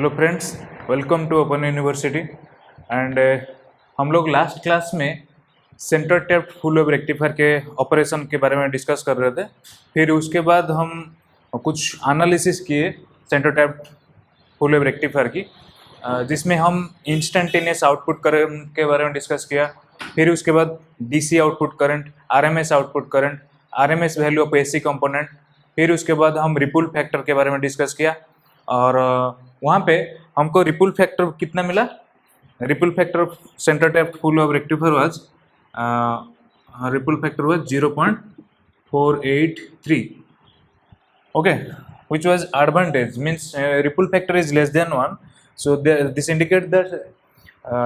Hello friends, welcome to open university. And हम लोग last class में center tapped full wave rectifier के operation के बारे में डिस्कस कर रहे थे। फिर उसके बाद हम कुछ एनालिसिस किए centre tapped full wave rectifier की, जिसमें हम इंस्टेंटेनियस आउटपुट करंट के बारे में डिस्कस किया। फिर उसके बाद DC output current, RMS output current, RMS value of AC component. फिर उसके बाद हम रिपुल फैक्टर के बारे में डिस्कस किया और वहाँ पे हमको रिपुल फैक्टर कितना मिला। Ripul factor centre tapped full wave rectifier was Ripul factor was 0.483, okay, which was advantage, means ripple factor is less than 1. So this indicates that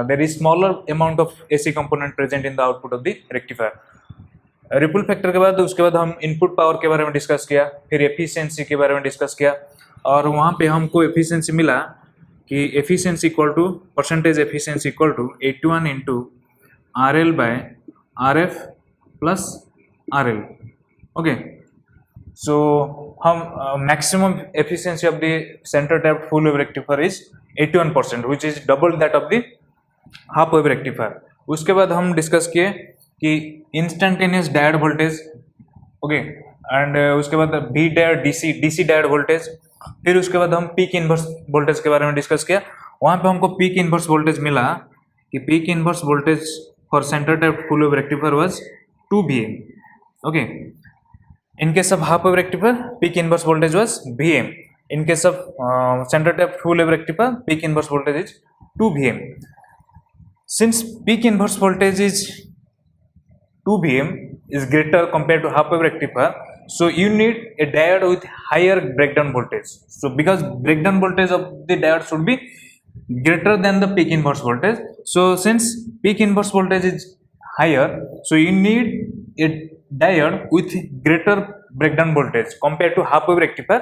there is smaller amount of AC component present in the output of the rectifier. Ripple factor के बाद उसके बाद हम input power के बारे में discuss किया, फिर एफिशिएंसी के बारे में डिस्कस किया और वहाँ पे हमको एफिशिएंसी मिला कि efficiency equal to percentage efficiency equal to 81 into RL by RF plus RL। Okay, so हम maximum efficiency of the centre tapped full wave rectifier is 81%, which is double that of the half wave rectifier. उसके बाद हम discuss किए कि instantaneous diode voltage, okay, and उसके बाद B diode DC diode voltage. फिर उसके बाद हम पीक इनवर्स वोल्टेज के बारे में डिस्कस किया। वहाँ पे हमको पीक इनवर्स वोल्टेज मिला कि peak inverse voltage for centre tapped full wave rectifier was 2 VA। Okay, in case of half wave rectifier peak inverse voltage was Vm. In case of center tapped full wave rectifier peak inverse voltage is 2 Vm. Since peak inverse voltage is 2 Vm is greater compared to half wave rectifier, so you need a diode with higher breakdown voltage. So because breakdown voltage of the diode should be greater than the peak inverse voltage, so since peak inverse voltage is higher, so you need a diode with greater breakdown voltage compared to half wave rectifier.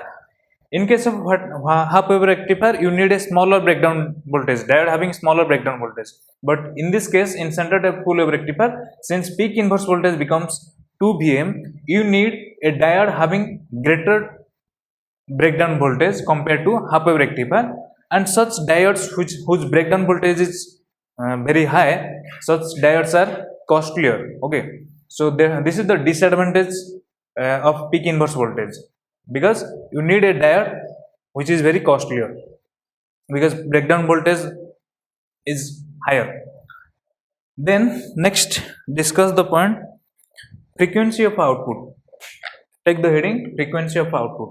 In case of half wave rectifier, you need a smaller breakdown voltage, diode having smaller breakdown voltage. But in this case, in center tap full wave rectifier, since peak inverse voltage becomes 2 Vm, you need a diode having greater breakdown voltage compared to half wave rectifier. And such diodes whose breakdown voltage is very high, such diodes are costlier. Okay, so this is the disadvantage of peak inverse voltage, because you need a diode which is very costlier because breakdown voltage is higher. Then next discuss the point frequency of output. Take the heading frequency of output.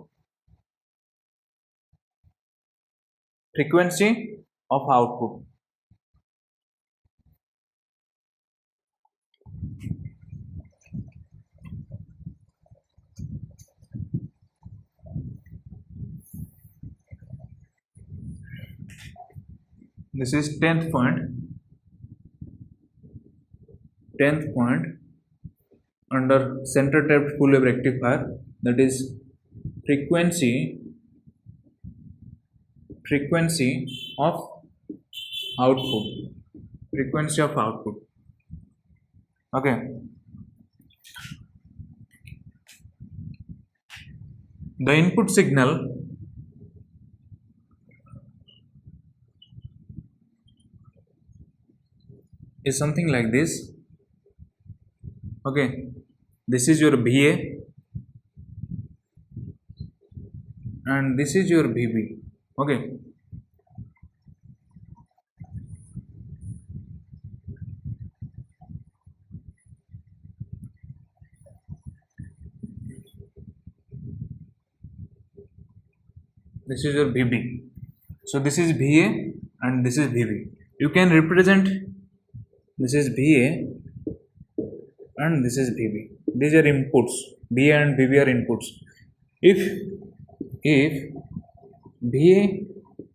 Frequency of output. This is 10th point. 10th point under center tapped full wave rectifier, that is frequency of output. Frequency of output. Okay. The input signal is something like this. Okay, this is your VA and this is your VB. Okay, this is your VB. So this is VA and this is VB. You can represent this is VA and this is VB. These are inputs. VA and VB are inputs. If VA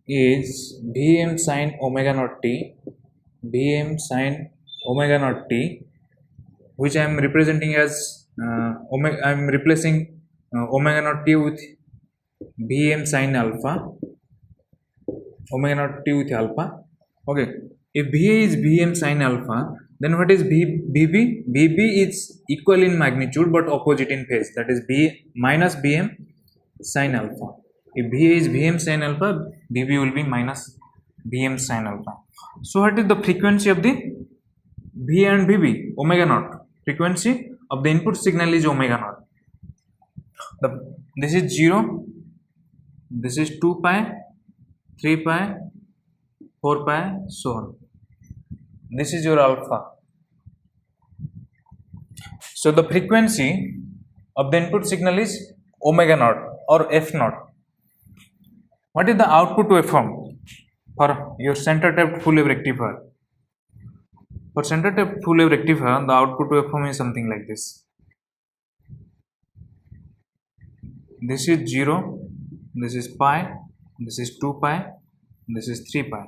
is Vm sin omega naught t, Vm sin omega naught t, which I am representing as I am replacing omega naught t with Vm sin alpha, omega naught t with alpha. Okay, if VA is Vm sin alpha, then what is VB? VB is equal in magnitude but opposite in phase, that is B minus Vm sin alpha. If VA is Vm sin alpha, VB will be minus Vm sin alpha. So what is the frequency of the VA and VB? Omega naught. Frequency of the input signal is omega naught. This is 0, this is 2 pi, 3 pi, 4 pi, so on. This is your alpha. So the frequency of the input signal is omega naught or f naught. What is the output waveform for your center tapped full wave rectifier? For center tapped full wave rectifier, the output waveform is something like this. This is 0, this is pi, this is 2 pi, this is 3 pi.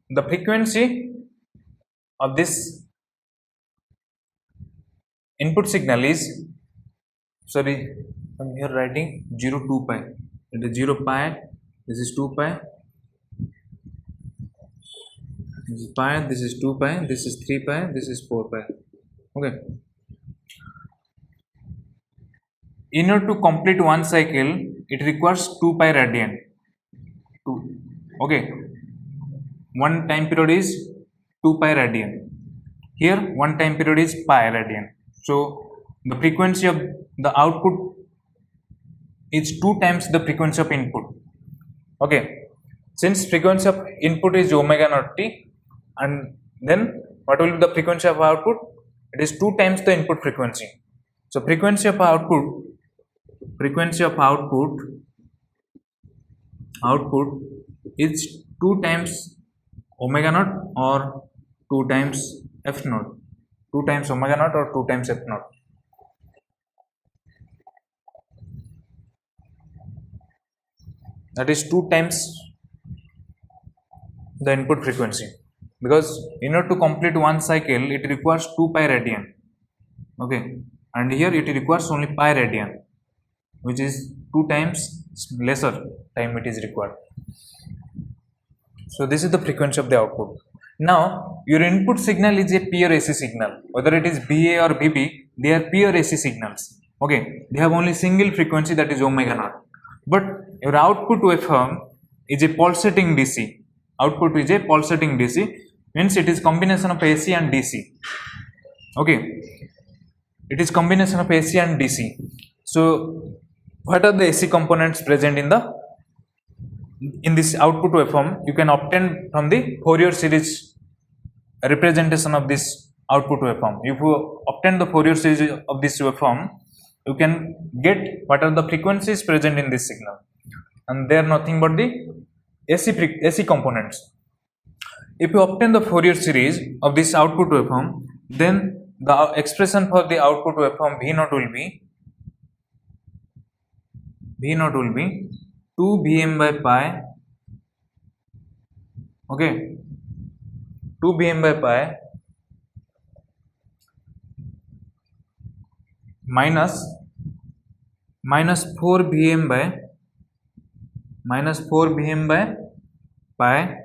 The frequency of this input signal is, sorry, I'm here writing 0 2 pi. It is 0 pi, this is 2 pi, this is pi, this is 2 pi, this is 3 pi, this is 4 pi. Okay. In order to complete one cycle, it requires 2 pi radian. Okay. One time period is 2 pi radian. Here, one time period is pi radian. So, the frequency of the output is 2 times the frequency of input. Okay. Since frequency of input is omega naught t, and then what will be the frequency of output? It is 2 times the input frequency. So, frequency of output is 2 times omega naught or 2 times f naught. 2 times omega naught or 2 times f naught. That is 2 times the input frequency, because in order to complete one cycle it requires 2 pi radian. Okay, and here it requires only pi radian, which is 2 times lesser time it is required. So this is the frequency of the output. Now your input signal is a pure AC signal, whether it is VA or VB, they are pure AC signals. Okay, they have only single frequency, that is omega naught. But your output waveform is a pulsating DC. Output is a pulsating DC, means it is combination of AC and DC. Okay, it is combination of AC and DC. So what are the AC components present in this output waveform? You can obtain from the Fourier series representation of this output waveform. If you obtain the Fourier series of this waveform, you can get what are the frequencies present in this signal, and they are nothing but the AC components. If you obtain the Fourier series of this output waveform, then the expression for the output waveform V naught will be 2 Vm by pi. Okay, 2 Vm by pi minus 4 Vm by pi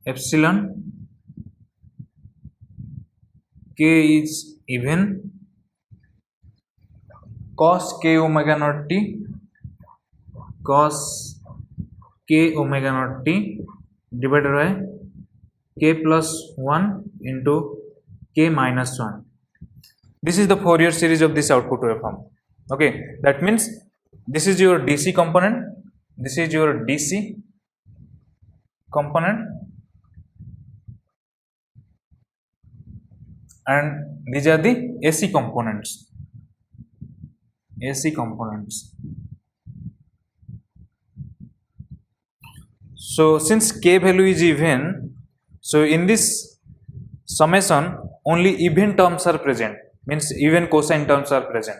epsilon k is even cos k omega naught t divided by k plus 1 into k minus 1. This is the Fourier series of this output waveform. Okay, that means this is your DC component, this is your DC component, and these are the AC components. So since k value is even, so in this summation only even terms are present, means even cosine terms are present.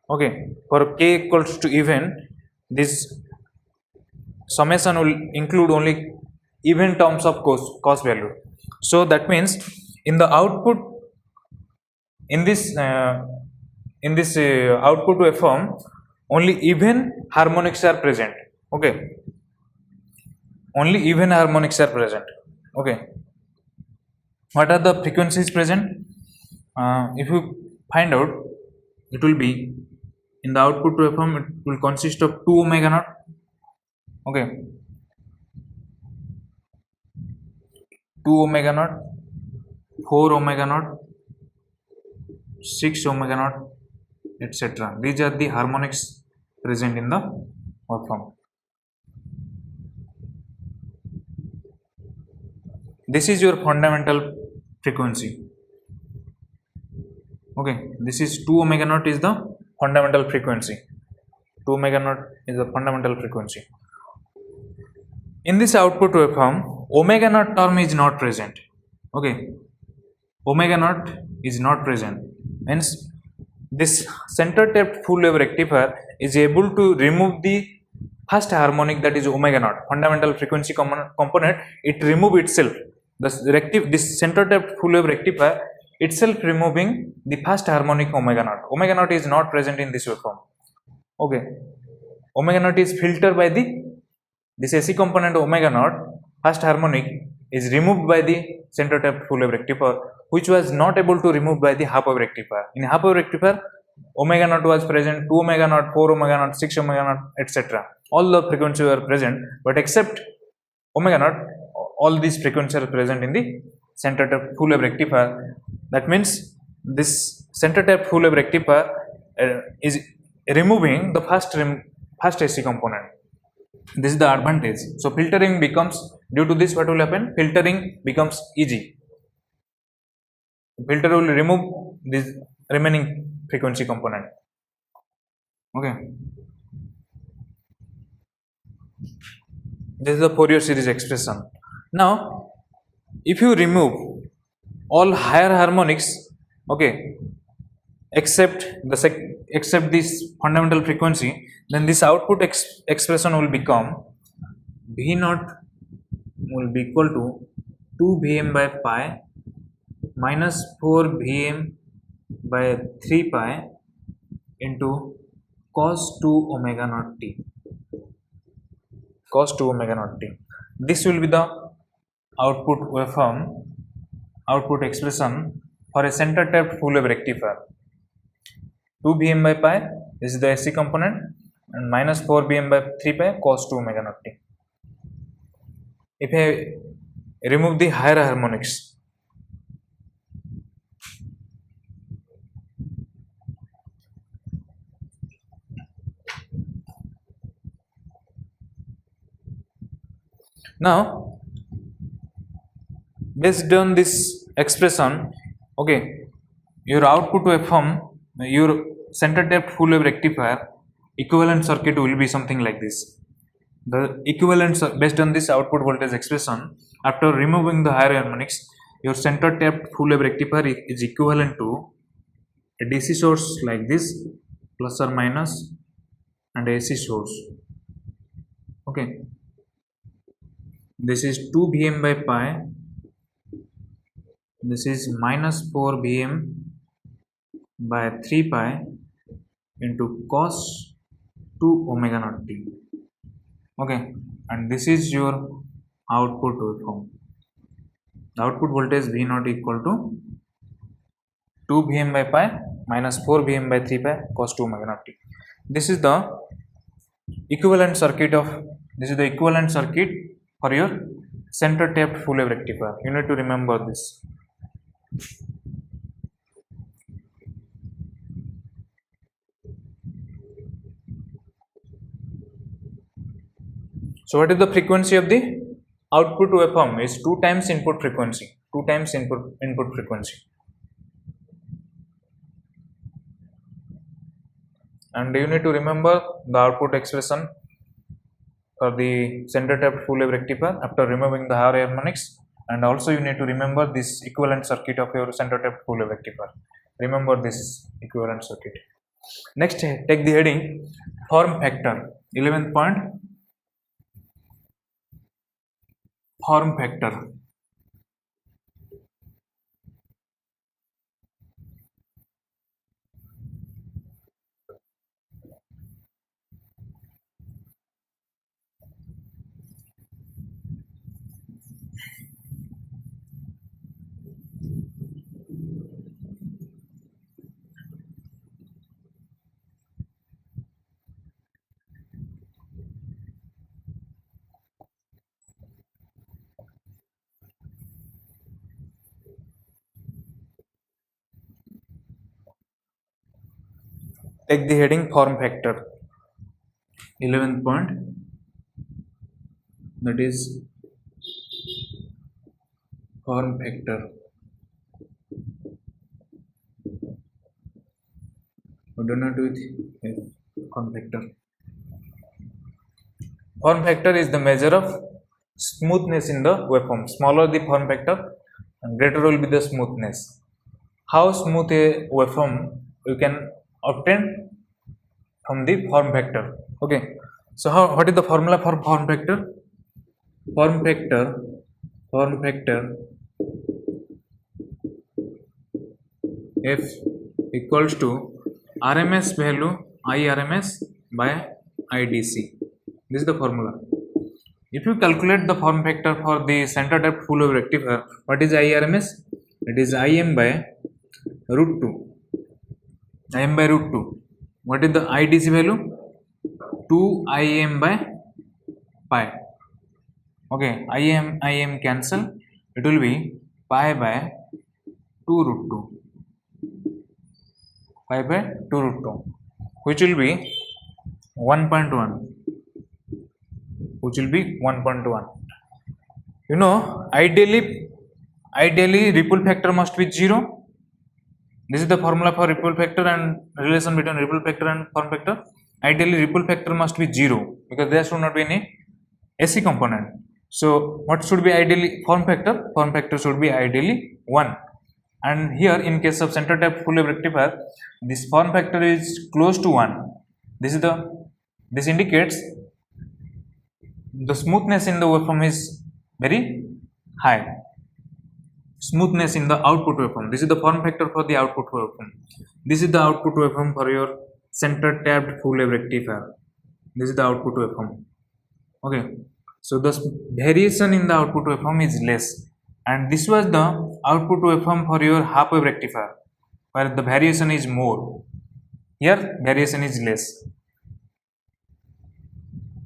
Okay, for k equals to even, this summation will include only even terms of cos value. So that means in the output, in this output waveform, only even harmonics are present. Okay, only even harmonics are present. Okay, what are the frequencies present? If you find out, it will be in the output waveform, it will consist of 2 omega naught. Okay, 2 omega naught, 4 omega naught, 6 omega naught, etc. These are the harmonics present in the waveform. This is your fundamental frequency. Okay, this is 2 omega naught is the fundamental frequency. 2 omega naught is the fundamental frequency. In this output waveform, omega naught term is not present. Okay, omega naught is not present. Hence, this center tapped full wave rectifier is able to remove the first harmonic, that is omega naught, fundamental frequency component. It remove itself. This center tapped full wave rectifier itself removing the first harmonic omega naught. Omega naught is not present in this waveform. Okay, omega naught is filtered by this AC component omega naught, first harmonic is removed by the center tapped full wave rectifier, which was not able to remove by the half wave rectifier. In half wave rectifier, omega naught was present, 2 omega naught, 4 omega naught, 6 omega naught, etc. All the frequencies were present, but except omega naught, all these frequencies are present in the center tapped full wave rectifier. That means this center tapped full wave rectifier is removing the first AC component. This is the advantage. So filtering becomes, due to this, what will happen? Filtering becomes easy. Filter will remove this remaining frequency component. Okay, this is the Fourier series expression. Now, if you remove all higher harmonics, okay, except this fundamental frequency, then this output expression will become V naught will be equal to 2 Vm by pi minus 4 Vm by 3 pi into cos 2 omega naught t. Cos 2 omega naught t. This will be the output waveform, output expression for a center tapped full wave rectifier. 2 Vm by pi, this is the AC component, and minus 4 Vm by 3 pi cos 2 omega naught t. If I remove the higher harmonics, now based on this expression, okay, your output waveform, your center tapped full wave rectifier equivalent circuit will be something like this. The equivalent, based on this output voltage expression, after removing the higher harmonics, your center tapped full wave rectifier is equivalent to a DC source like this, plus or minus, and AC source. Okay, this is 2 Vm by pi, this is minus 4 Vm by 3 pi into cos 2 omega naught t. Okay, and this is your output waveform. The output voltage V naught equal to 2 Vm by pi minus 4 Vm by 3 pi cos 2 omega naught t. This is the equivalent circuit for your center tapped full wave rectifier. You need to remember this. So what is the frequency of the output waveform? Is 2 times input frequency. 2 times input frequency. And you need to remember the output expression for the center tapped full wave rectifier after removing the higher harmonics, and also you need to remember this equivalent circuit of your center tapped full wave rectifier. Remember this equivalent circuit. Next, take the heading form factor. 11th point, form factor. take the heading form factor. 11th point, that is form factor. We do not do it. Form factor. Form factor is the measure of smoothness in the waveform. Smaller the form factor, greater will be the smoothness. How smooth a waveform you can obtain from the form factor. Okay, so what is the formula for form factor? Form factor F equals to RMS value IRMS by IDC. This is the formula. If you calculate the form factor for the center depth full wave rectifier, what is IRMS? It is IM by root 2. IM by root 2. What is the IDC value? 2 IM by pi. Okay, IM cancel. It will be pi by 2 root 2. Pi by 2 root 2, which will be 1.1. Which will be 1.1. You know, ideally ripple factor must be 0. This is the formula for ripple factor and relation between ripple factor and form factor. Ideally ripple factor must be 0 because there should not be any AC component. So what should be ideally form factor? Form factor should be ideally 1. And here in case of center tap full wave rectifier, this form factor is close to 1. This indicates the smoothness in the waveform is very high. Smoothness in the output waveform. This is the form factor for the output waveform. This is the output waveform for your center tapped full wave rectifier. This is the output waveform. Okay, so the variation in the output waveform is less, and this was the output waveform for your half wave rectifier, where the variation is more. Here variation is less.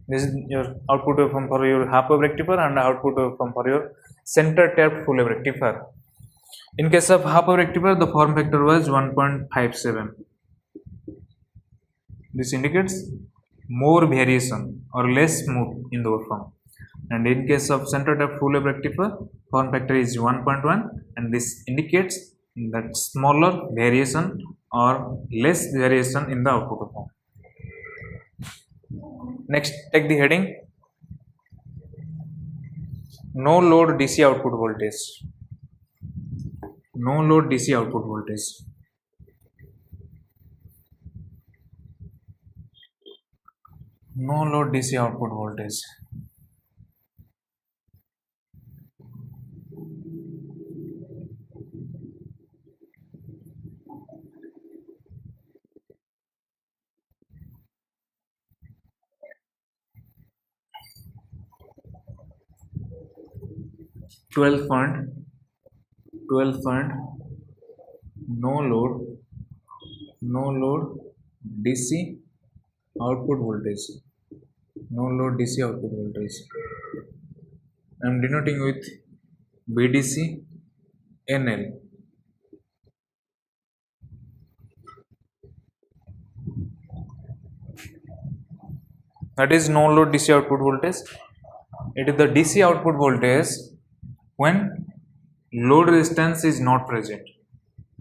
This is your output waveform for your half wave rectifier and output waveform for your center tapped full wave rectifier. In case of half wave rectifier, the form factor was 1.57. This indicates more variation or less smooth in the waveform. And in case of center tapped full wave rectifier, form factor is 1.1, and this indicates that smaller variation or less variation in the output waveform. Next, take the heading no load DC output voltage. No load DC output voltage. No load DC output voltage. Twelve point no load DC output voltage. No load DC output voltage. I am denoting with BDC NL. That is no load DC output voltage. It is the DC output voltage when load resistance is not present.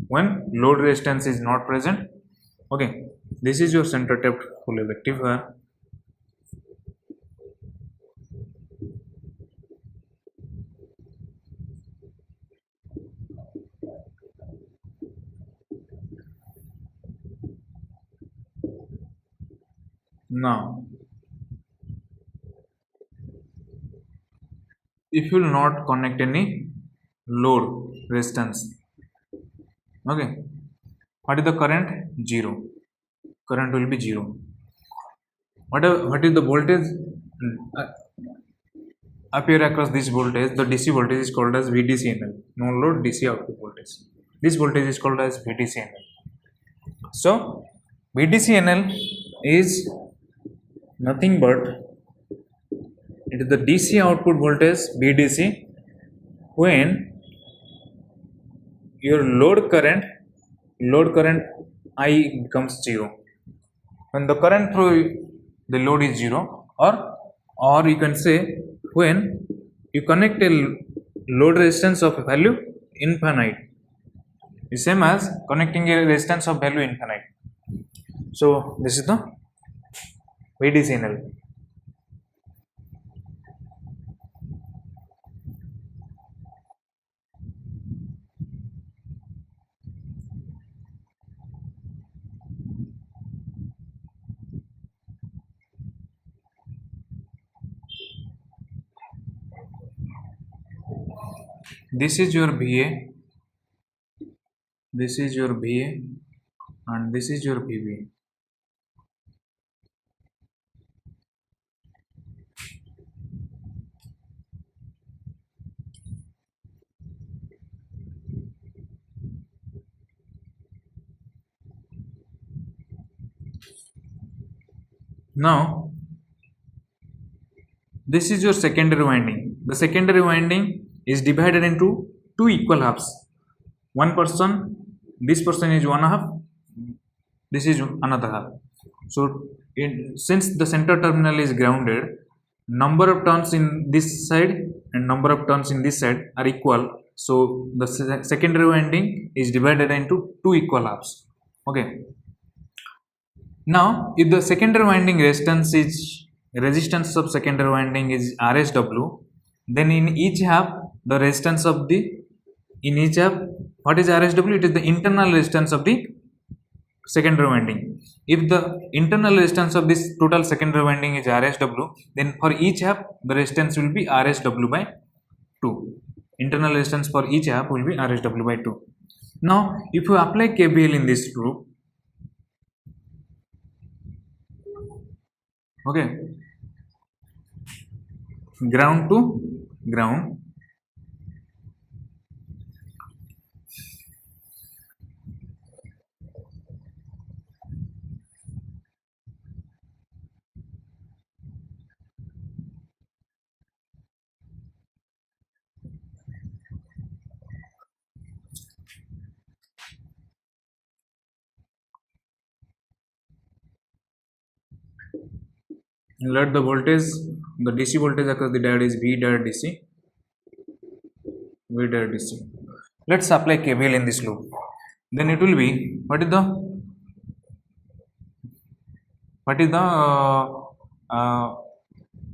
When load resistance is not present. Okay, this is your center tapped full wave rectifier. Now, if you will not connect any load resistance, okay, what is the current? 0. Current will be 0. What is the voltage appear across this voltage? The DC voltage is called as VDCNL, no load DC output voltage. This voltage is called as VDCNL. So VDCNL is nothing but it is the DC output voltage VDC when your load current I becomes 0. when the current through the load is 0, or you can say when you connect a load resistance of value infinite is same as connecting a resistance of value infinite. So this is the VDCNL. This is your VA, this is your VA, and this is your VB. Now this is your secondary winding. The secondary winding is divided into two equal halves. One person, this person is one half, this is another half. So since the center terminal is grounded, number of turns in this side and number of turns in this side are equal. So the secondary winding is divided into two equal halves. Okay. Now if the secondary winding resistance of secondary winding is RSW, then in each half the resistance of the what is RSW? It is the internal resistance of the secondary winding. If the internal resistance of this total secondary winding is RSW, then for each half the resistance will be RSW by 2. Internal resistance for each half will be RSW by 2. Now if you apply KVL in this loop, okay, ground to ground, let the voltage, the DC voltage across the diode is V dot DC. Let's apply KVL in this loop. Then it will be what is the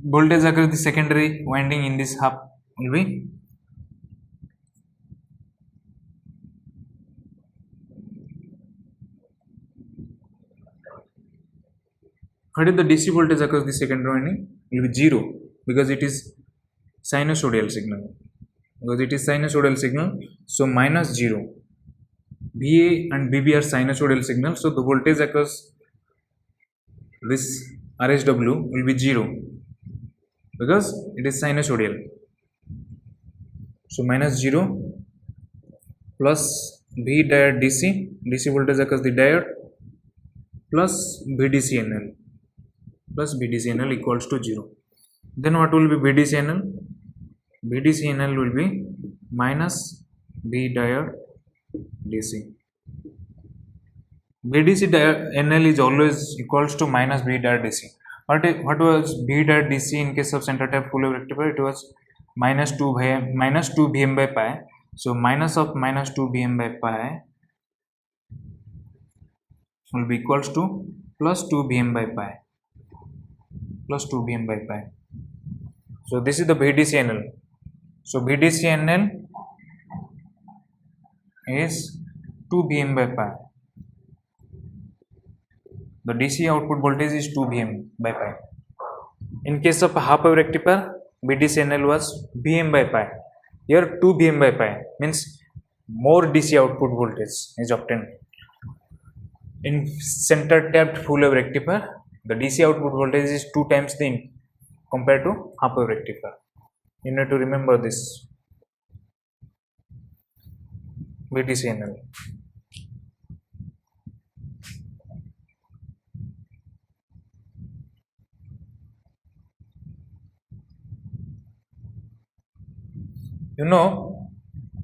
voltage across the secondary winding in this half will be what is the DC voltage across the secondary winding will be 0 because it is sinusoidal signal. So minus 0. VA and VB are sinusoidal signals, so the voltage across this RSW will be 0 because it is sinusoidal. So minus 0 plus V diode DC voltage across the diode plus VDCNL equals to 0. Then what will be VDCNL? VDCNL will be minus V diode DC. VDCNL is always equals to minus V diode DC. What was V diode DC in case of center tap full wave rectifier? It was minus 2 Vm by pi. So minus of minus 2 Vm by pi will be equals to plus 2 Vm by pi. So this is the VDCNL. So VDCNL is 2 Vm by pi. The DC output voltage is 2 Vm by pi. In case of a half wave rectifier, VDCNL was Vm by pi. Here 2 Vm by pi means more DC output voltage is obtained. In center tapped full wave rectifier, the DC output voltage is 2 times the compared to half wave rectifier. You need to remember this. VDCNL. You know,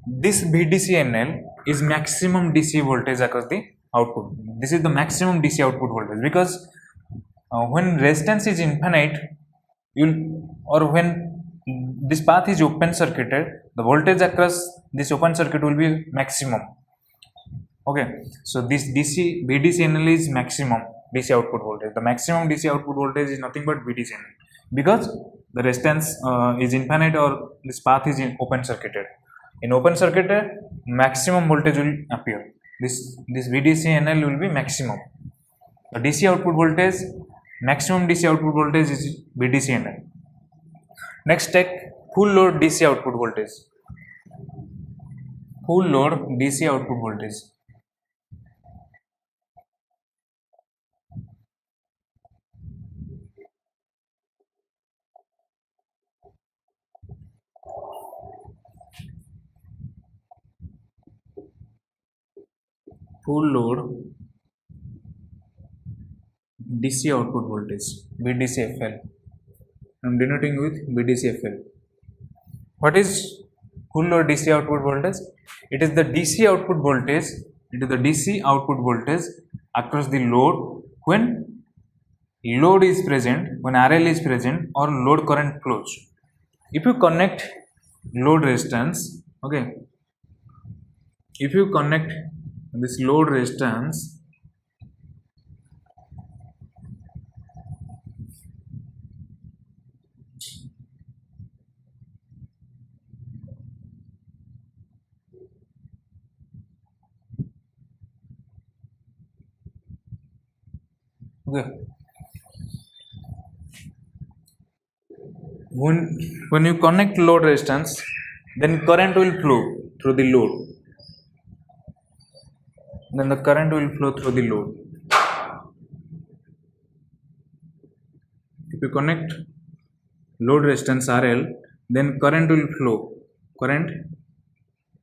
this VDCNL is maximum DC voltage across the output. This is the maximum DC output voltage because when resistance is infinite, when this path is open circuited, the voltage across this open circuit will be maximum. Okay, so this DC VDCNL is maximum DC output voltage. The maximum DC output voltage is nothing but VDCNL because the resistance is infinite or this path is open circuited. In open circuited, maximum voltage will appear. This VDCNL will be maximum. The DC output voltage, maximum DC output voltage is VDCNL. Next, take full load DC output voltage. Full load DC output voltage. Full load DC output voltage, VDCFL. I am denoting with VDCFL. What is full load DC output voltage? It is the DC output voltage. It is the DC output voltage across the load when load is present, when RL is present or load current flows. If you connect load resistance, okay, if you connect this load resistance okay, when you connect load resistance, then current will flow through the load. Then the current will flow through the load. If you connect load resistance RL, then current will flow. Current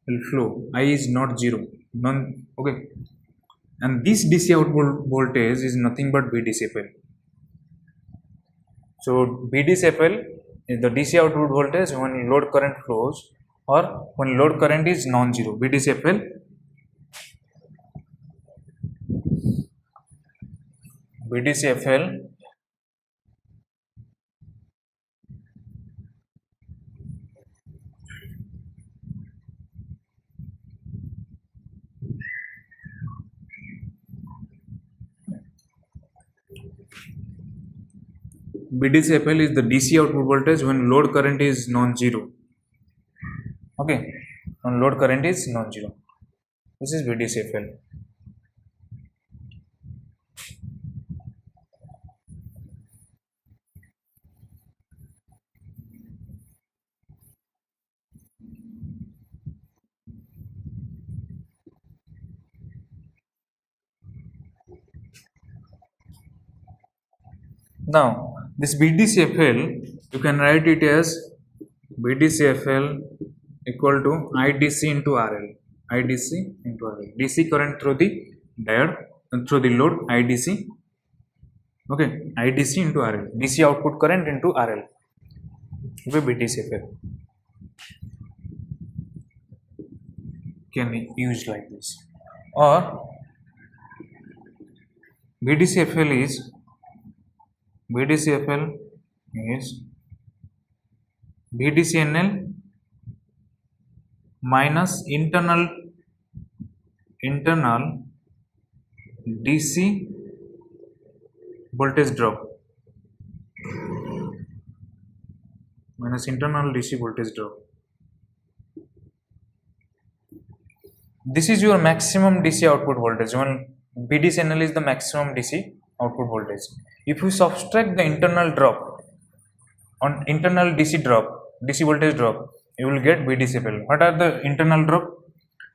will flow. I is not zero. None. Okay. And this DC output voltage is nothing but VDCFL. So VDCFL is the DC output voltage when load current flows or when load current is non-zero. VDCFL VDCFL is the DC output voltage when load current is non-zero. Okay, when load current is non-zero. This is VDCFL. Now, this VDCFL, you can write it as VDCFL equal to IDC into RL. IDC into RL. DC current through the diode and through the load IDC. Okay, IDC into RL. DC output current into RL. Okay, VDCFL can be used like this. Or VDCFL is VDCNL minus internal DC voltage drop minus internal DC voltage drop. This is your maximum DC output voltage when VDCNL is the maximum DC output voltage. If you subtract the internal drop on internal DC voltage drop, you will get VDCFL. What are the internal drop?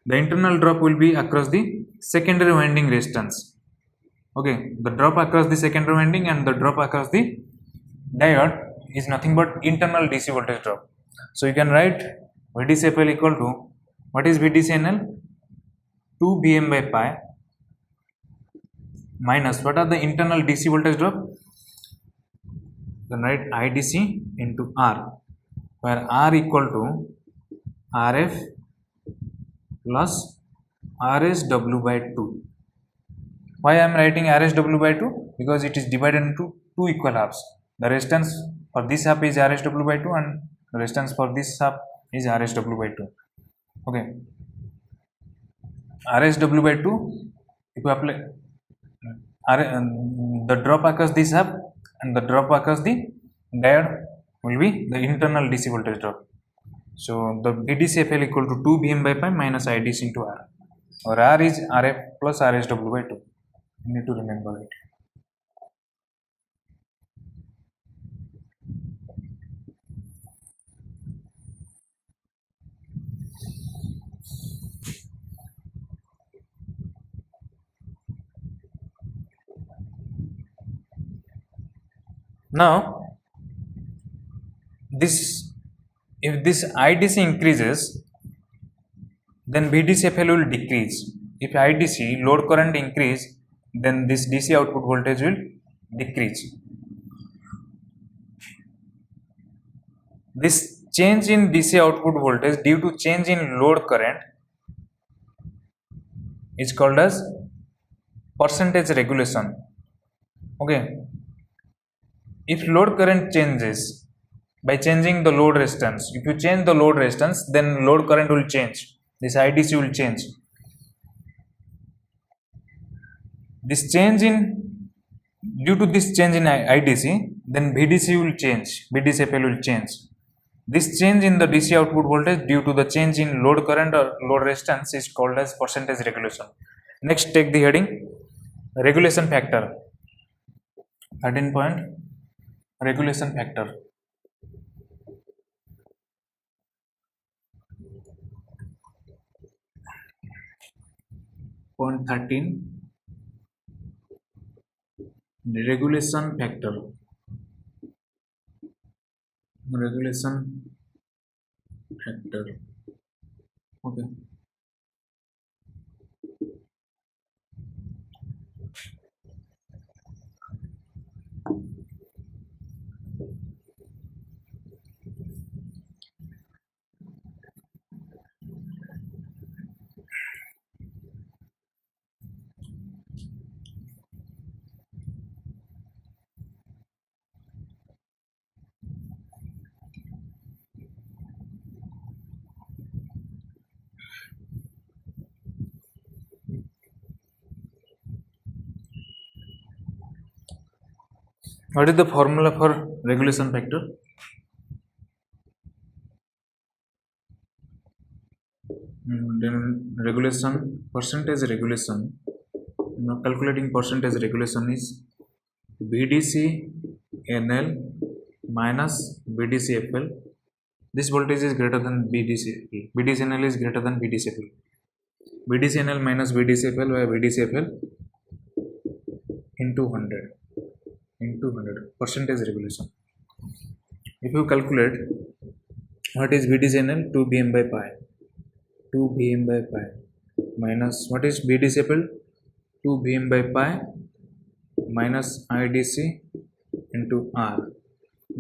The internal drop will be across the secondary winding resistance. Okay, the drop across the secondary winding and the drop across the diode is nothing but internal DC voltage drop. So you can write VDCFL equal to, what is VDCNL? 2 Bm by pi minus, what are the internal DC voltage drop? Then write IDC into R, where R equal to RF plus RSW by 2. Why I am writing RSW by 2? Because it is divided into two equal halves. The resistance for this half is RSW by 2 and the resistance for this half is RSW by 2. Okay. RSW by 2, if you apply the drop across this half and the drop across the diode will be the internal DC voltage drop. So the VDCFL equal to 2 Vm by pi minus IDC into R, or R is RF plus RSW by 2. You need to remember it. Now this, if this IDC increases, then VDCFL will decrease. If IDC load current increase, then this DC output voltage will decrease. This change in DC output voltage due to change in load current is called as percentage regulation. Okay. If load current changes by changing the load resistance, if you change the load resistance, then load current will change. This IDC will change. This change in, due to this change in IDC, then VDC will change, VDCFL will change. This change in the DC output voltage due to the change in load current or load resistance is called as percentage regulation. Next, take the heading regulation factor. 13 point regulation factor. Point 13, the regulation factor. Regulation factor. Okay. What is the formula for regulation factor? Then regulation, percentage regulation, calculating percentage regulation is VDC NL minus VDCFL. This voltage is greater than VDCFL. VDCNL is greater than VDCFL. VDCNL minus VDCFL by VDCFL into 100 percentage regulation. If you calculate what is VDCNL, 2 Vm by pi, 2 Vm by pi minus what is VDCFL, 2 Vm by pi minus IDC into R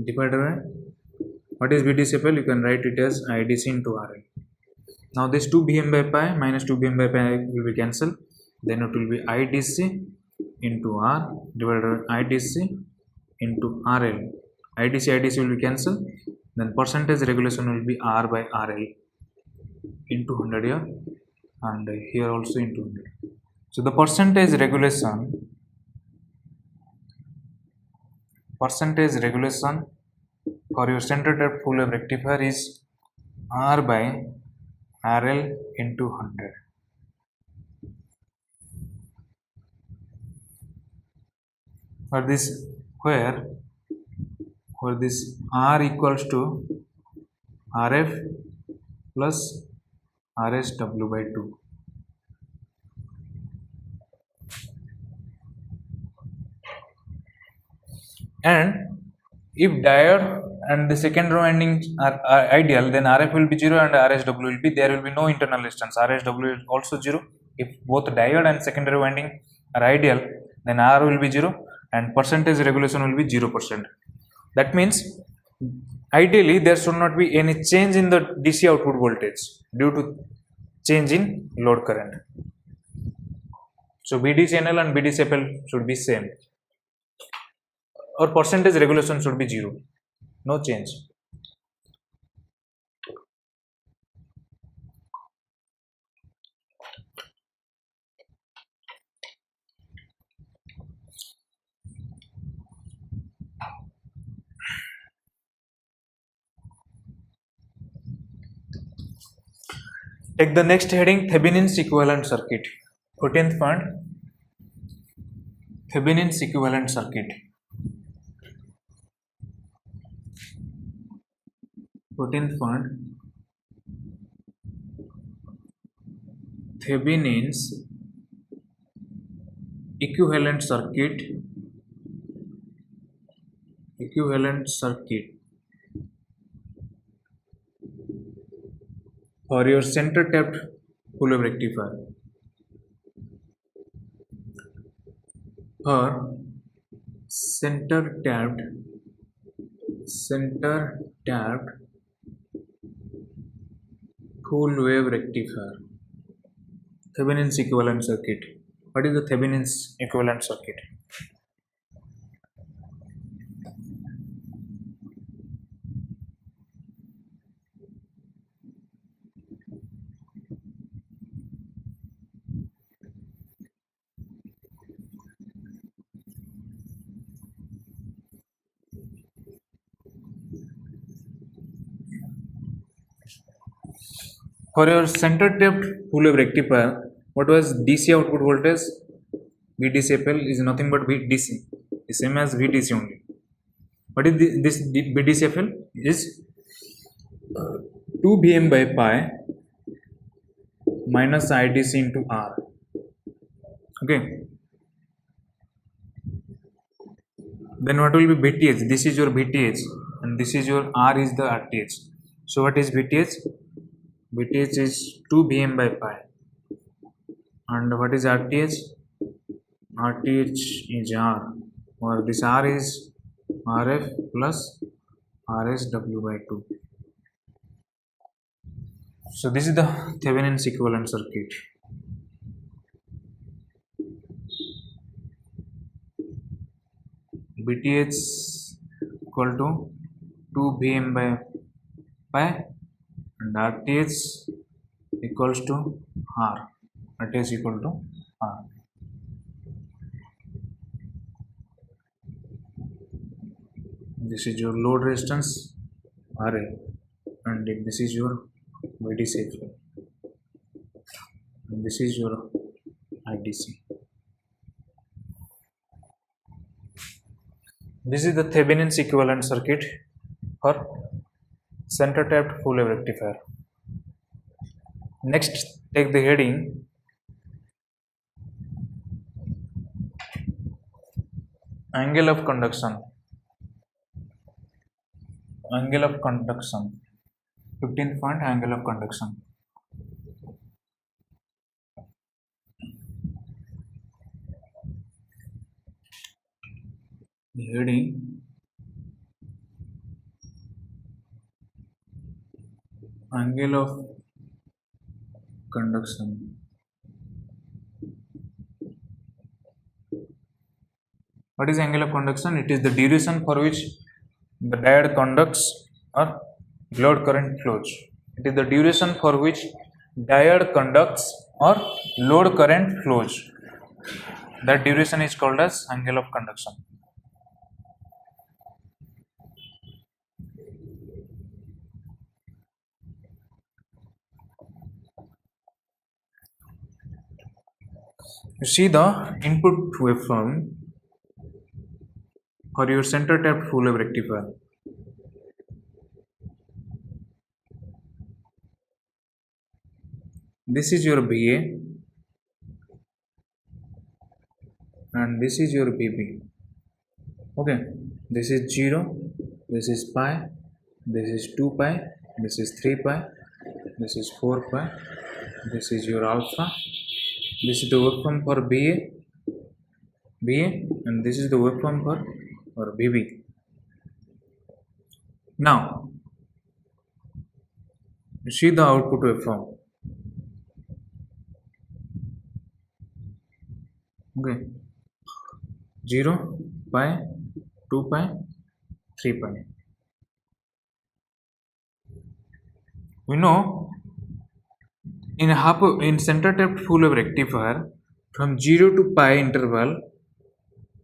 divided by what is VDCFL, you can write it as IDC into RL. Now this 2 Vm by pi minus 2 Vm by pi will be cancelled, then it will be IDC into R divided by IDC into RL. IDC will be cancelled, then percentage regulation will be R by RL into 100 here and here also into 100. So the percentage regulation for your center tap full wave rectifier is R by RL into 100. For this, where this R equals to RF plus RSW by 2. And if diode and the secondary windings are ideal, then RF will be 0 and RSW will be, there will be no internal resistance. RSW is also 0. If both diode and secondary winding are ideal, then R will be 0 and percentage regulation will be 0%. That means ideally there should not be any change in the DC output voltage due to change in load current. So BDCNL and BDCFL should be same. Or percentage regulation should be 0. No change. Take the next heading, Thevenin's equivalent circuit. 14th point, Thevenin's equivalent circuit. 14th point, Thevenin's equivalent circuit. For your center tapped full wave rectifier. For center tapped full wave rectifier. Thevenin's equivalent circuit. What is the Thevenin's equivalent circuit? For your center tapped full wave rectifier, what was DC output voltage? VDCFL is nothing but VDC, the same as VDC only. What is this VDCFL? Is 2 Vm by pi minus IDC into R. Okay. Then what will be VTH? This is your VTH and this is your R is the RTH. So what is VTH? VTH is 2 Vm by pi. And what is RTH? RTH is R, or this R is RF plus RSW by 2. So this is the Thevenin's equivalent circuit. VTH equal to 2 Vm by pi and RTH equals to R. RTH equal to R. This is your load resistance RA and this is your VDC and this is your IDC. This is the Thevenin's equivalent circuit for center tapped full wave rectifier. Next, take the heading angle of conduction. 15th point, angle of conduction. The heading angle of conduction. What is angle of conduction? It is the duration for which the diode conducts or load current flows. It is the duration for which diode conducts or load current flows. That duration is called as angle of conduction. You see the input waveform for your center tapped full wave rectifier. This is your VA and this is your VB. Okay, this is 0, this is pi, this is 2 pi, this is 3 pi, this is 4 pi, this is your alpha, this is the waveform for BA, and this is the waveform for BB. Now, you see the output waveform. Okay, 0, pi, 2 pi, 3 pi. We know in center tapped full wave rectifier from 0 to pi interval,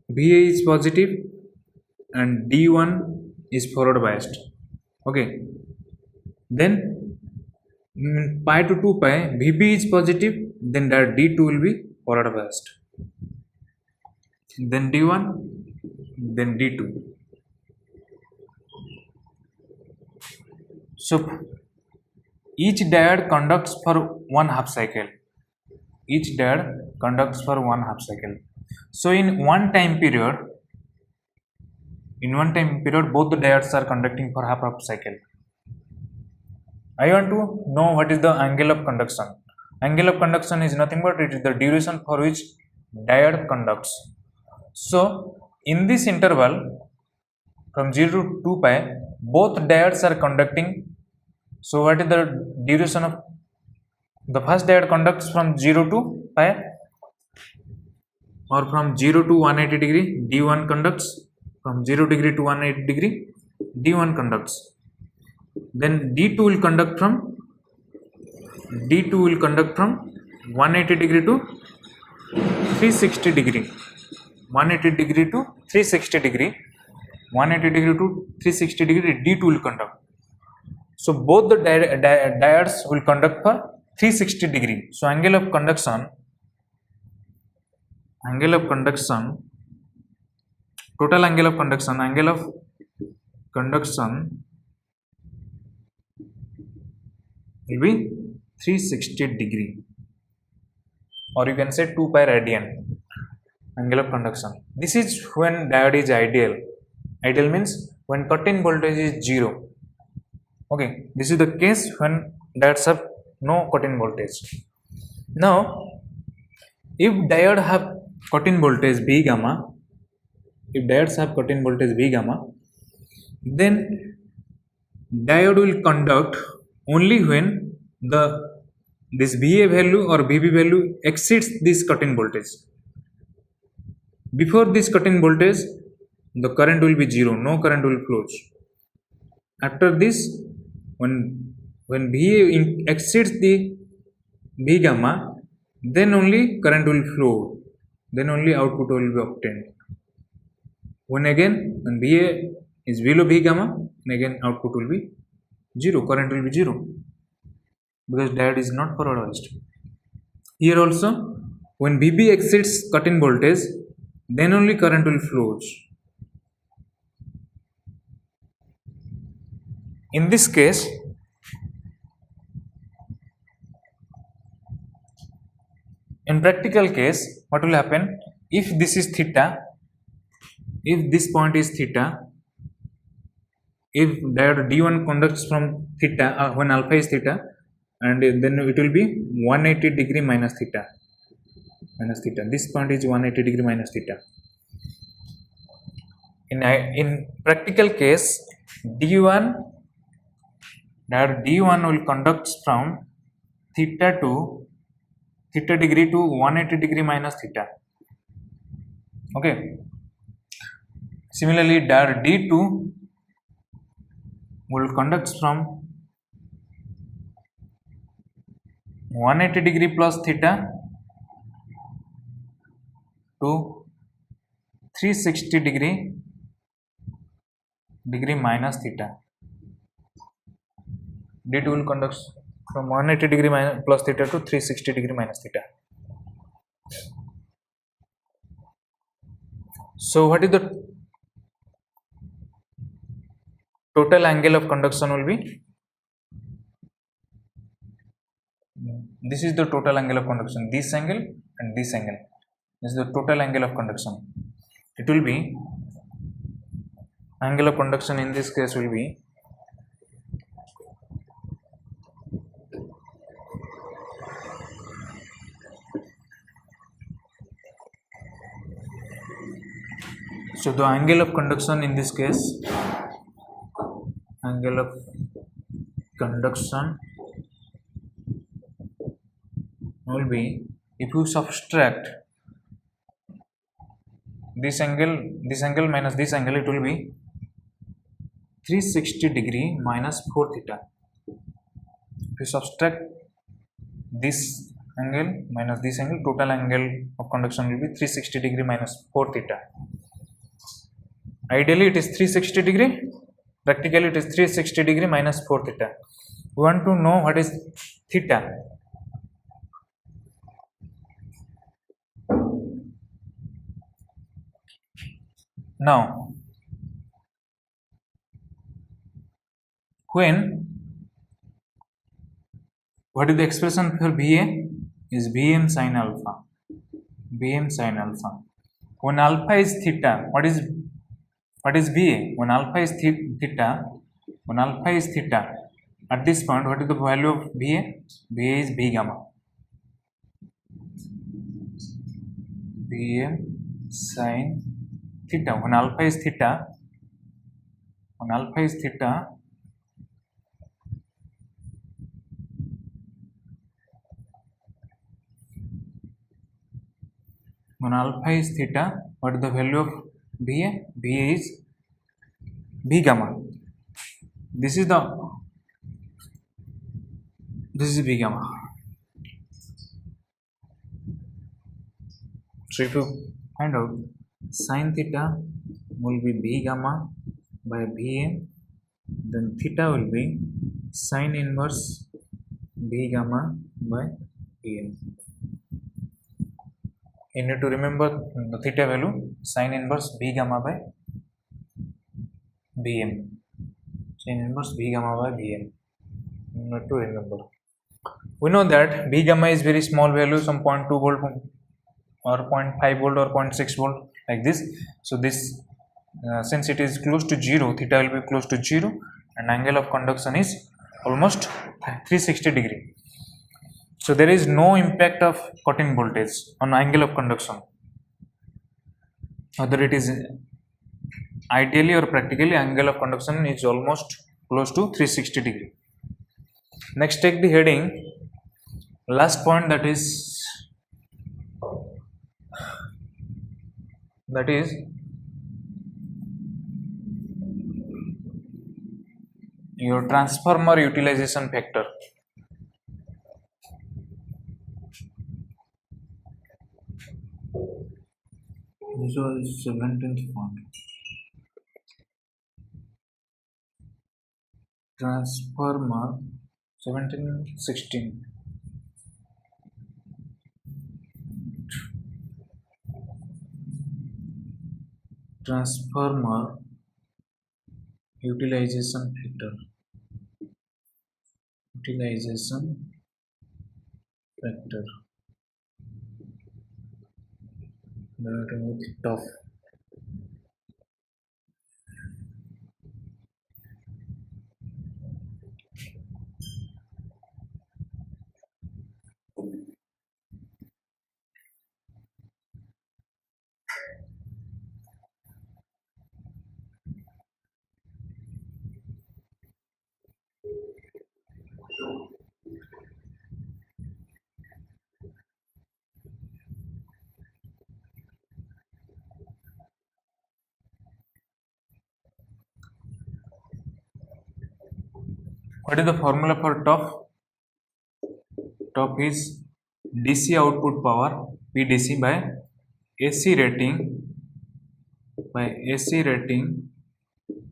VA is positive and D1 is forward biased. Okay, then pi to 2 pi, VB is positive, then that D2 will be forward biased, then D1, then D2. So each diode conducts for one half cycle. Each diode conducts for one half cycle. So in one time period, both the diodes are conducting for half cycle. I want to know what is the angle of conduction. Angle of conduction is nothing but it is the duration for which diode conducts. So in this interval from 0 to 2 pi, both diodes are conducting. So what is the duration of the first diode conducts from 0 to pi, or from 0 to 180 degree, D1 conducts. From 0 degree to 180 degree, D1 conducts. Then D2 will conduct from 180 degree to 360 degree. 180 degree to 360 degree. 180 degree to 360 degree, D2 will conduct. So both the diodes will conduct for 360 degree. So angle of conduction, total angle of conduction will be 360 degree, or you can say 2 pi radian angle of conduction. This is when diode is ideal. Ideal means when cut-in voltage is 0. Okay, this is the case when diodes have no cut-in voltage. Now, if diode have cut-in voltage V gamma, then diode will conduct only when this VA value or VB value exceeds this cut-in voltage. Before this cut-in voltage, the current will be 0, no current will flow. After this, when VA exceeds the V gamma, then only current will flow, then only output will be obtained. When VA is below V gamma, then again output will be 0, current will be 0, because diode is not forward biased. Here also, when VB exceeds cut-in voltage, then only current will flow. In this case, in practical case, what will happen if this is theta, if this point is theta, if diode D1 conducts from theta when alpha is theta, and then it will be 180 degree minus theta. This point is 180 degree minus theta. In practical case, diode D1 will conduct from theta degree to 180 degree minus theta. Okay. Similarly, diode D2 will conduct from 180 degree plus theta to 360 degree minus theta. D2 will conduct from 180 degree plus theta to 360 degree minus theta. So what is the total angle of conduction will be? This is the total angle of conduction, this angle and this angle. This is the total angle of conduction. It will be, angle of conduction in this case will be so the angle of conduction in this case, angle of conduction will be, if you subtract this angle minus this angle, it will be 360 degree minus 4 theta. If you subtract this angle minus this angle, total angle of conduction will be 360 degree minus 4 theta. Ideally it is 360 degree, practically it is 360 degree minus 4 theta. We want to know what is theta. Now what is the expression for VA is Vm sin alpha. Vm sin alpha. When alpha is theta, what is VA? When alpha is theta, at this point, what is the value of VA? VA is V gamma. Vm sin theta. When alpha is theta, when alpha is theta, what is the value of VA? VA is V gamma. This is V gamma. So if you find out, sin theta will be V gamma by Vm, then theta will be sin inverse V gamma by Vm. You need to remember the theta value, sin inverse V gamma by Vm. Sin inverse V gamma by Vm. You need to remember. We know that V gamma is very small value, some 0.2 volt or 0.5 volt or 0.6 volt, like this. So this, since it is close to 0, theta will be close to 0, and angle of conduction is almost 360 degree. So there is no impact of cutting voltage on angle of conduction, whether it is ideally or practically, angle of conduction is almost close to 360 degree. Next, take the heading, last point, that is your transformer utilization factor. This was 17th point. Transformer 1716. Transformer utilization factor. Tough. What is the formula for TOF? TOF is DC output power PDC by AC rating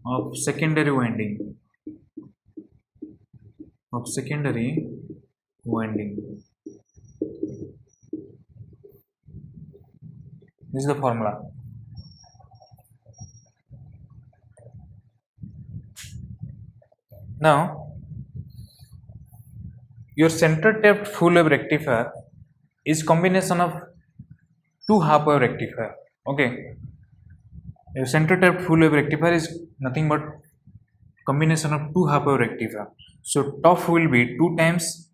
of secondary winding. This is the formula. Now, your center tapped full wave rectifier is combination of two half wave rectifier. Okay, your center tapped full wave rectifier is nothing but combination of two half wave rectifier. So TOF will be 2 times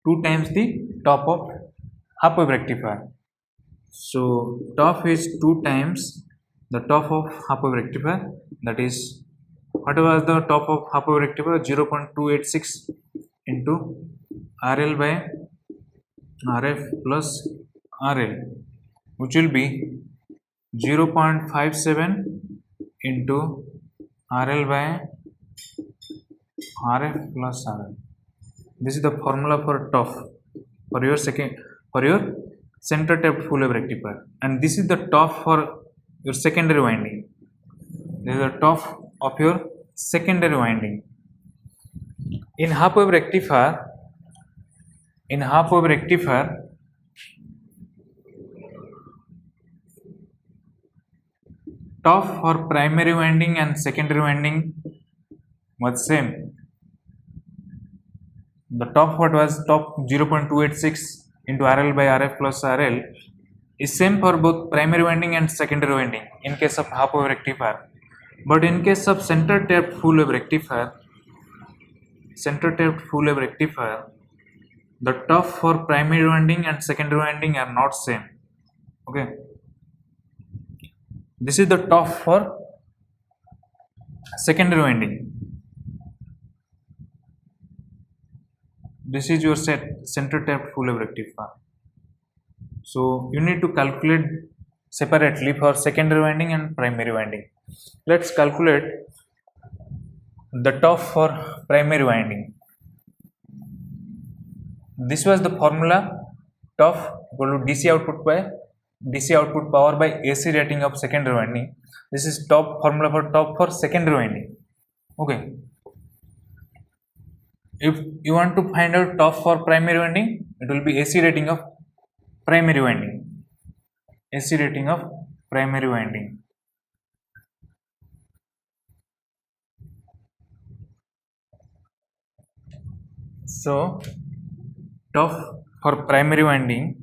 the top of half wave rectifier. So TOF is 2 times the top of half wave rectifier, that is, what was the top of half wave rectifier? 0.286 into RL by RF plus RL, which will be 0.57 into RL by RF plus RL. This is the formula for TOF, for your center tapped full wave rectifier, and this is the TOF for your secondary winding. This is the TOF of your secondary winding. In half wave rectifier, TOF for primary winding and secondary winding was same. The TOF, what was TOF 0.286 into RL by RF plus RL, is same for both primary winding and secondary winding in case of half wave rectifier. But in case of center tapped full wave rectifier, the TOF for primary winding and secondary winding are not same. Okay, this is the TOF for secondary winding. This is your center tapped full wave rectifier. So you need to calculate separately for secondary winding and primary winding. Let's calculate the TOF for primary winding. This was the formula: TOF equal to DC output power by AC rating of secondary winding. This is formula for TOF for secondary winding. Okay. If you want to find out TOF for primary winding, it will be AC rating of primary winding. So TOF for primary winding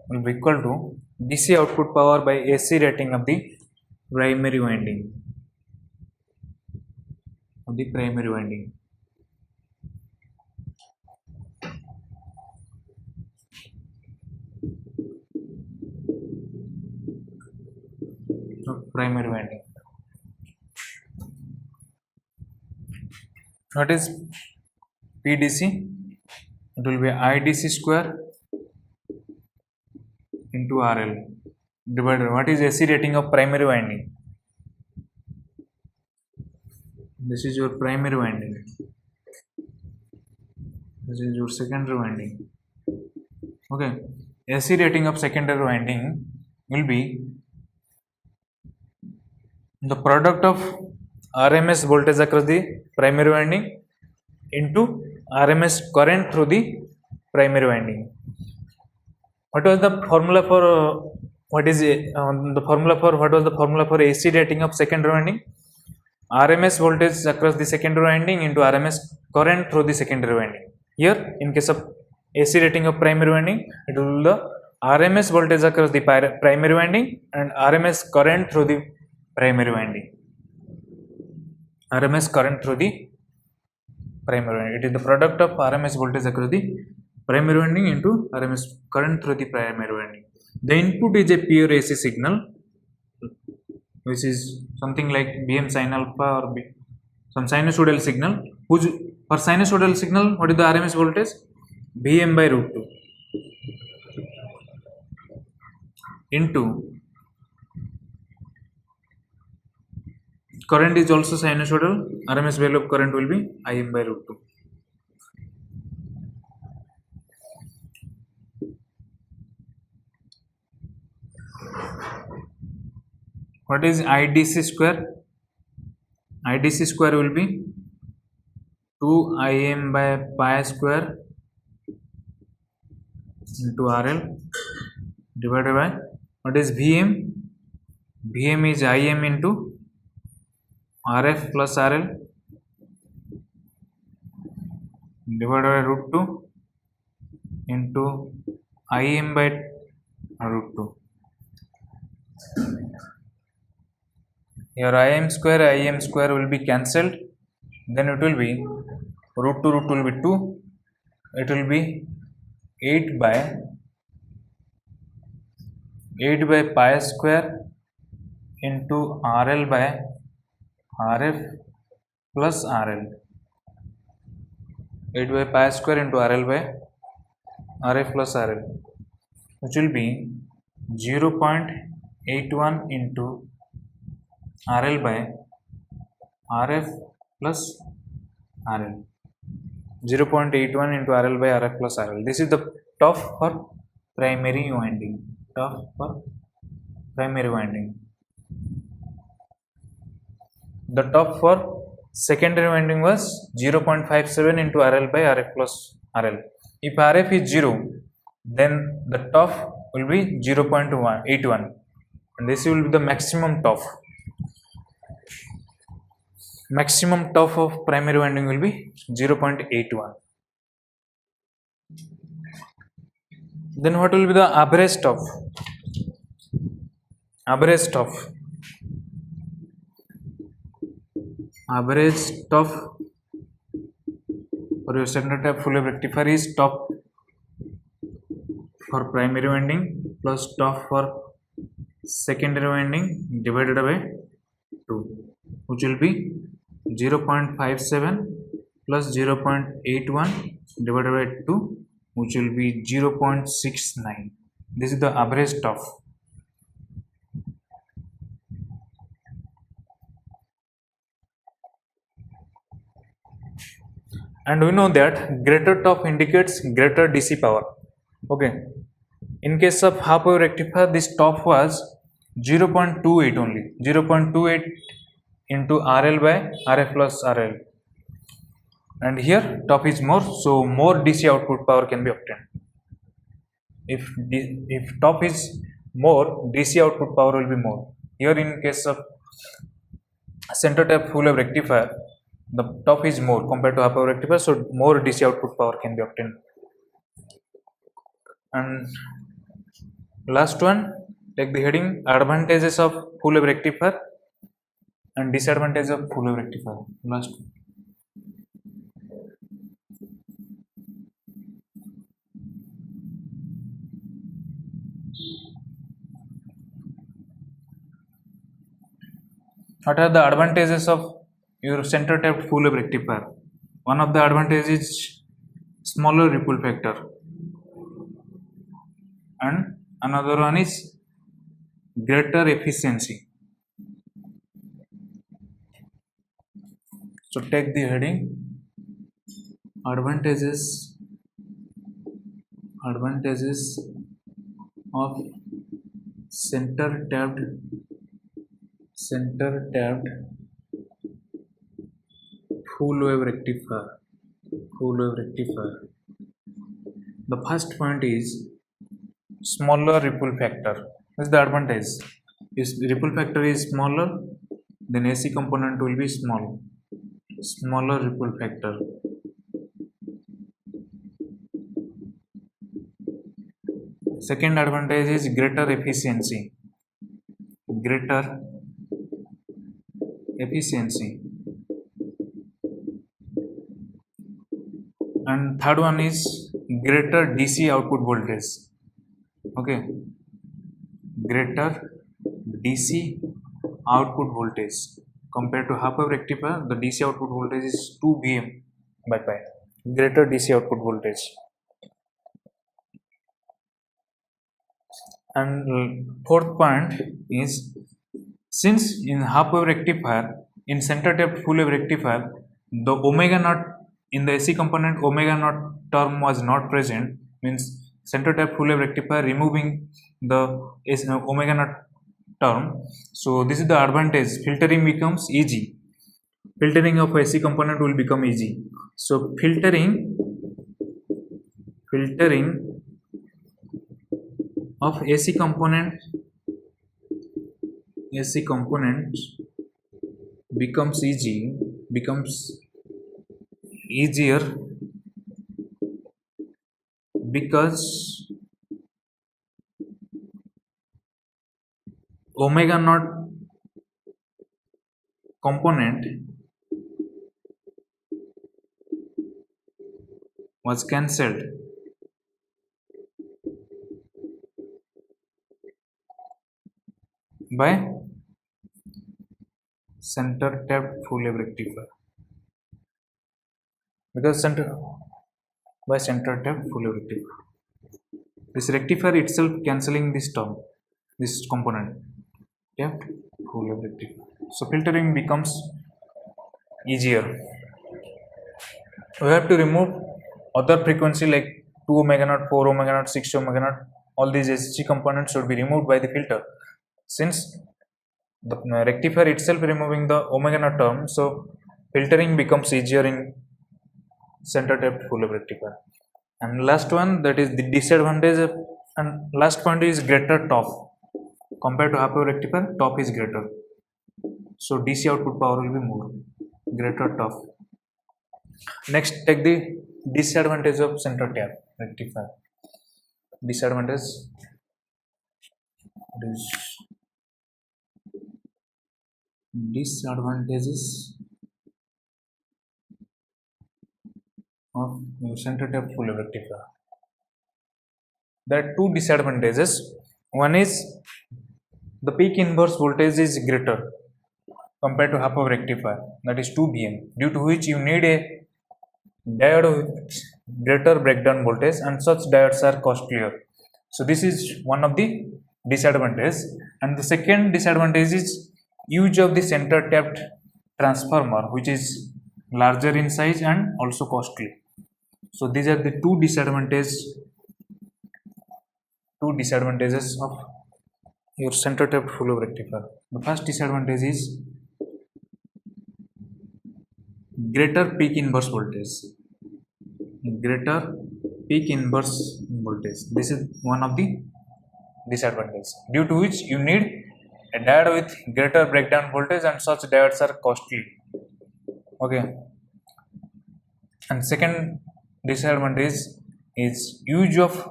will be equal to DC output power by AC rating of the primary winding. What is PDC? It will be IDC square into RL divided. What is AC rating of primary winding? This is your primary winding. This is your secondary winding. Okay, AC rating of secondary winding will be the product of RMS voltage across the primary winding into RMS current through the primary winding. What was the formula for what was the formula for AC rating of secondary winding? RMS voltage across the secondary winding into RMS current through the secondary winding. Here, in case of AC rating of primary winding, it will be the RMS voltage across the primary winding and RMS current through the primary winding. It is the product of RMS voltage across the primary winding into RMS current through the primary winding. The input is a pure AC signal, which is something like Bm sin alpha or some sinusoidal signal. For sinusoidal signal, what is the RMS voltage? Vm by root 2 into current is also sinusoidal. RMS value of current will be Im by root 2. What is IDC square? IDC square will be 2Im by pi square into RL divided by what is Vm? Vm is Im into RF plus RL divided by root 2 into Im by root 2. Your Im square will be cancelled. Then it will be root 2 will be 2. It will be 8 by pi square into RL by RF plus RL. 8 by pi square into RL by RF plus RL. which will be 0.81 into RL by RF plus RL. 0.81 into RL by RF plus RL. This is the top for primary winding. Top for primary winding. The top for secondary winding was 0.57 into RL by RF plus RL. If RF is 0, then the top will be 0.81 and this will be the maximum top. Maximum top of primary winding will be 0.81. Then what will be the average top? Average top. Average top for your center tap full wave rectifier is top for primary winding plus top for secondary winding divided by 2, which will be 0.57 plus 0.81 divided by 2, which will be 0.69. This is the average top. And we know that greater top indicates greater DC power. Okay. In case of half wave rectifier, this top was 0.28 only. 0.28 into RL by RF plus RL. And here top is more, so more DC output power can be obtained. If top is more, DC output power will be more. Here in case of center tap full wave rectifier, the top is more compared to half wave rectifier, so more DC output power can be obtained. And last one, take the heading advantages of full wave rectifier and disadvantages of full wave rectifier. Last one. What are the advantages of your center tap full wave rectifier? One of the advantages is smaller ripple factor, and another one is greater efficiency. So take the heading advantages of center tapped full wave rectifier. The first point is smaller ripple factor. This is the advantage. If ripple factor is smaller, then AC component will be small. Smaller ripple factor. Second advantage is greater efficiency. And third one is greater DC output voltage. Okay, greater DC output voltage compared to half wave rectifier. The DC output voltage is 2 Vm by pi. Greater DC output voltage. And fourth point is, since in half wave rectifier, in center tap full wave rectifier, the omega naught in the AC component omega naught term was not present, means center tap full wave rectifier removing the omega naught term. So this is the advantage. Filtering becomes easy. Filtering of AC component will become easy. So filtering of AC component becomes easier because omega naught component was cancelled by center tap full wave rectifier, because center tap full wave rectifier. this rectifier itself cancelling this term, this component. Yeah, full wave rectifier. So filtering becomes easier. We have to remove other frequency like 2 omega naught, 4 omega naught, 6 omega naught. All these SG components should be removed by the filter. Since the rectifier itself removing the omega naught term, so filtering becomes easier in center tapped full wave rectifier. And last one, that is the disadvantage of, and last point is greater top. Compared to half wave rectifier, top is greater. So DC output power will be more, greater top. Next, take the disadvantage of center tap rectifier. Disadvantage disadvantages of center tap full wave rectifier. There are two disadvantages. One is the peak inverse voltage is greater compared to half wave rectifier, that is 2 bm, due to which you need a diode with greater breakdown voltage, and such diodes are costlier. So this is one of the disadvantages. And the second disadvantage is use of the center tapped transformer, which is larger in size and also costly. So these are the two disadvantages of your center tapped full wave rectifier. The first disadvantage is greater peak inverse voltage. This is one of the disadvantages, due to which you need a diode with greater breakdown voltage, and such diodes are costly. Okay. And second disadvantage is use of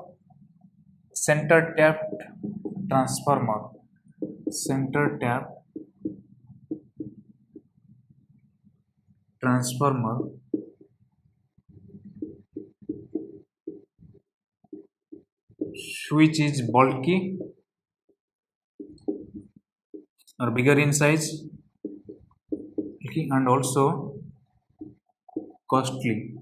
center tapped transformer. Which is bulky or bigger in size, and also costly.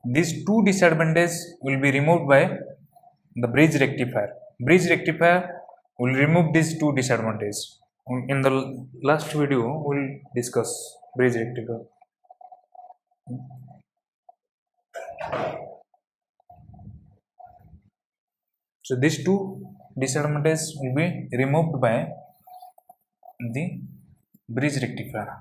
These two disadvantages will be removed by the bridge rectifier. Bridge rectifier will remove these two disadvantages. In the last video, we will discuss bridge rectifier. So these two disadvantages will be removed by the bridge rectifier.